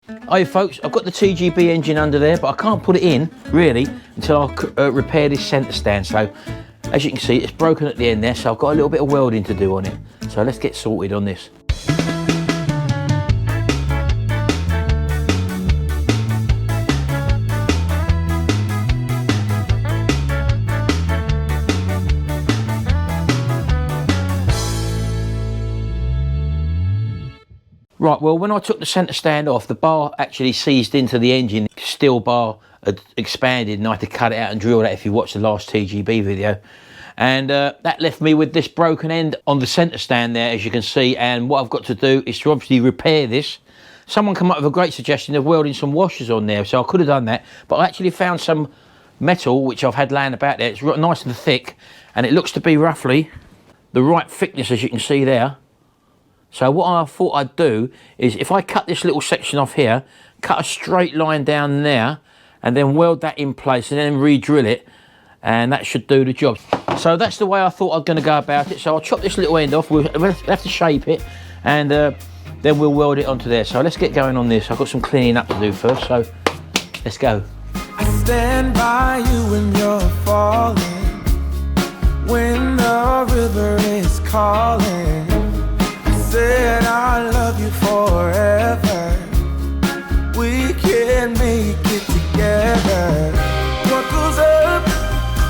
Hey folks, I've got the TGB engine under there, but I can't put it in, really, until I repair this centre stand. So, as you can see, it's broken at the end there, so I've got a little bit of welding to do on it. So let's get sorted on this. Right, well, when I took the centre stand off, the bar actually seized into the engine. Steel bar had expanded and I had to cut it out and drill that if you watched the last TGB video. And that left me with this broken end on the centre stand there, as you can see. And what I've got to do is to obviously repair this. Someone came up with a great suggestion of welding some washers on there, so I could have done that. But I actually found some metal, which I've had laying about there. It's nice and thick, and it looks to be roughly the right thickness, as you can see there. So what I thought I'd do is, if I cut this little section off here, cut a straight line down there, and then weld that in place and then re-drill it, and that should do the job. So that's the way I thought I was going to go about it. So I'll chop this little end off, we'll have to shape it, and then we'll weld it onto there. So let's get going on this. I've got some cleaning up to do first, so let's go. I stand by you when you're falling, when the river is calling. Said I love you forever. We can make it together. What goes up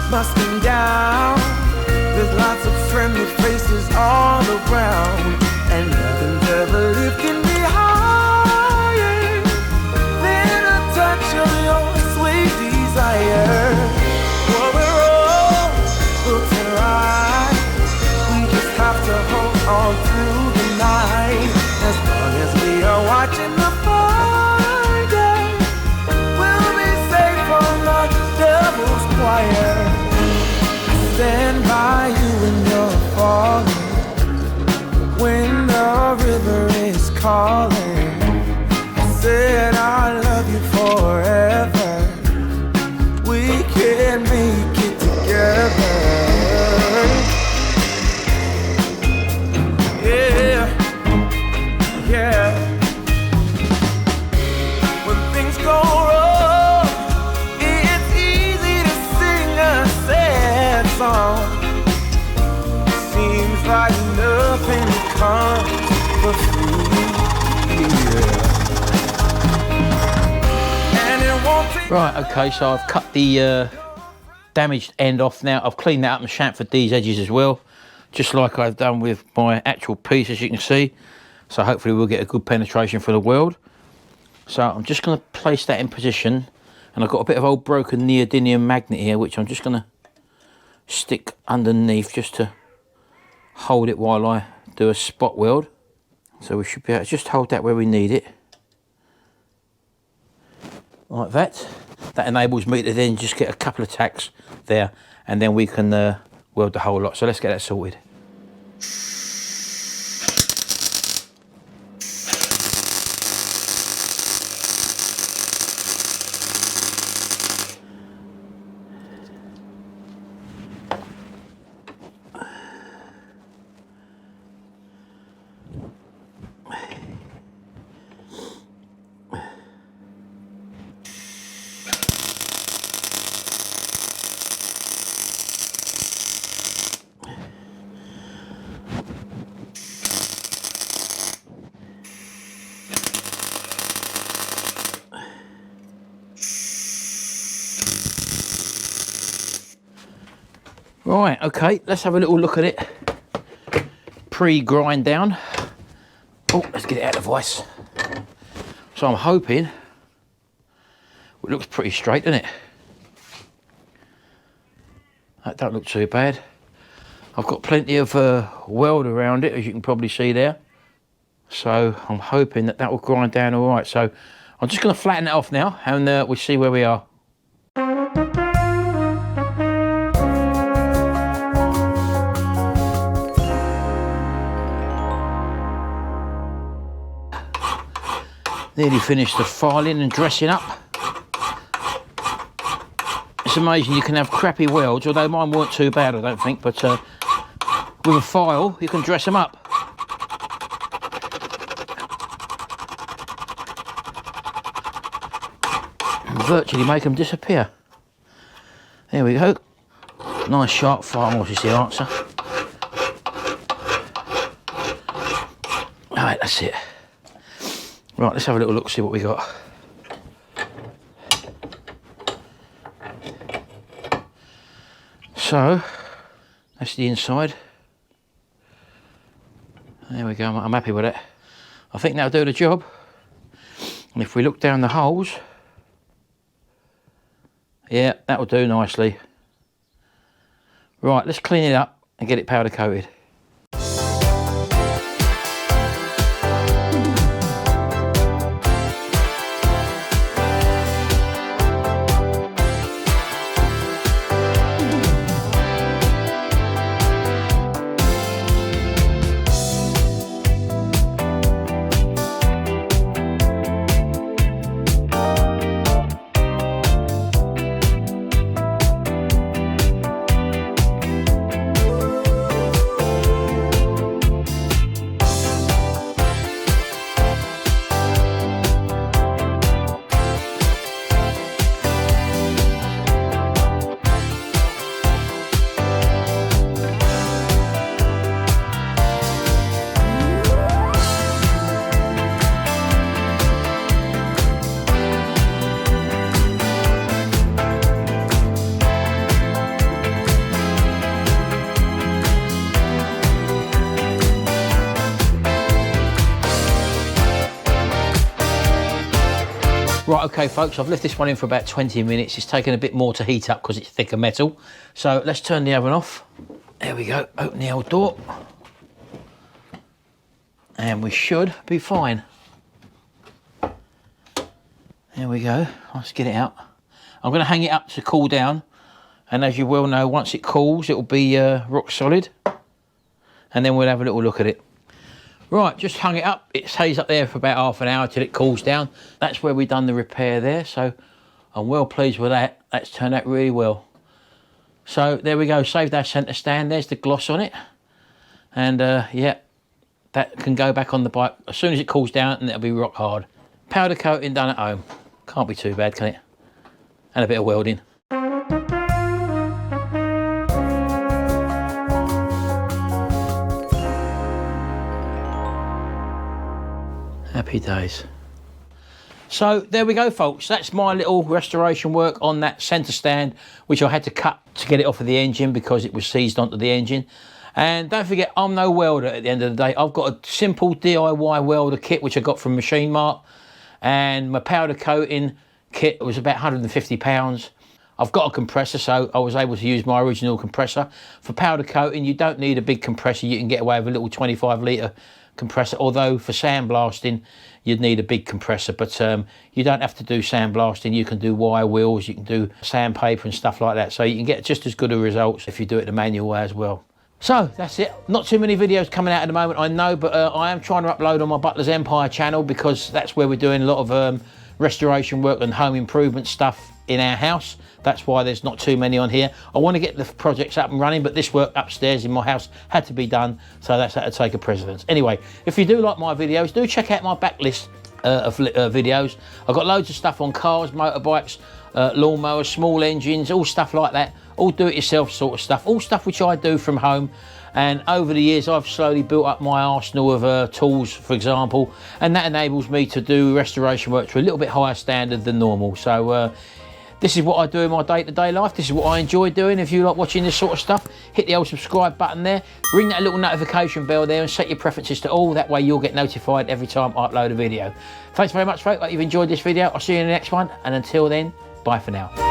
must come down. There's lots of friendly faces all around, and nothing's ever lifting me higher than a touch of your sweet desire. Well, we're all built and right. We just have to hold on through the night. As long as we are watching the fire, we'll be safe from the devil's choir. I stand by you when you're falling, when the river is calling. I said I love you forever. We can make it together. Yeah, when things go wrong, it's easy to sing a sad song. Seems like nothing comes for free, and it won't take. Right, okay, so I've cut the damaged end off now. I've cleaned that up and chamfered these edges as well, just like I've done with my actual piece, as you can see. So hopefully we'll get a good penetration for the weld. So I'm just going to place that in position, and I've got a bit of old broken neodymium magnet here, which I'm just going to stick underneath just to hold it while I do a spot weld. So we should be able to just hold that where we need it, like that. That enables me to then just get a couple of tacks there, and then we can weld the whole lot. So let's get that sorted. Right, okay, let's have a little look at it. Pre-grind down. Oh, let's get it out of the vice. So I'm hoping, it looks pretty straight, doesn't it? That don't look too bad. I've got plenty of weld around it, as you can probably see there. So I'm hoping that that will grind down all right. So I'm just going to flatten it off now, and we'll see where we are. Nearly finished the filing and dressing up. It's amazing you can have crappy welds, although mine weren't too bad, I don't think, but with a file you can dress them up. virtually make them disappear. There we go. Nice sharp fire horse is the answer. Right, that's it. Right, let's have a little look, see what we got. So, that's the inside. There we go, I'm happy with it. I think that'll do the job. And if we look down the holes, yeah, that'll do nicely. Right, let's clean it up and get it powder coated. Right, okay folks, I've left this one in for about 20 minutes. It's taken a bit more to heat up because it's thicker metal. So let's turn the oven off. There we go, open the old door. And we should be fine. There we go, let's get it out. I'm gonna hang it up to cool down. And as you well know, once it cools, it'll be rock solid. And then we'll have a little look at it. Right, just hung it up. It stays up there for about half an hour till it cools down. That's where we've done the repair there, so I'm well pleased with that. That's turned out really well. So there we go, saved our centre stand. There's the gloss on it. And yeah, that can go back on the bike as soon as it cools down and it'll be rock hard. Powder coating done at home. Can't be too bad, can it? And a bit of welding. Happy days. So there we go folks, that's my little restoration work on that centre stand, which I had to cut to get it off of the engine because it was seized onto the engine. And don't forget, I'm no welder at the end of the day. I've got a simple DIY welder kit which I got from Machine Mart, and my powder coating kit was about £150. I've got a compressor, so I was able to use my original compressor. For powder coating, you don't need a big compressor. You can get away with a little 25 litre compressor, although for sandblasting you'd need a big compressor, but you don't have to do sandblasting. You can do wire wheels, you can do sandpaper and stuff like that, so you can get just as good a results if you do it the manual way as well. So that's it. Not too many videos coming out at the moment, I know, but I am trying to upload on my Butler's Empire channel because that's where we're doing a lot of restoration work and home improvement stuff in our house. That's why there's not too many on here. I want to get the projects up and running, but this work upstairs in my house had to be done, so that's had to take a precedence. Anyway, if you do like my videos, do check out my backlist of videos. I've got loads of stuff on cars, motorbikes, lawnmowers, small engines, all stuff like that, all do-it-yourself sort of stuff, all stuff which I do from home. And over the years I've slowly built up my arsenal of tools, for example, and that enables me to do restoration work to a little bit higher standard than normal. So this is what I do in my day-to-day life. This is what I enjoy doing. If you like watching this sort of stuff, hit the old subscribe button there, ring that little notification bell there and set your preferences to all. That way you'll get notified every time I upload a video. Thanks very much folks, hope you've enjoyed this video. I'll see you in the next one, and until then, bye for now.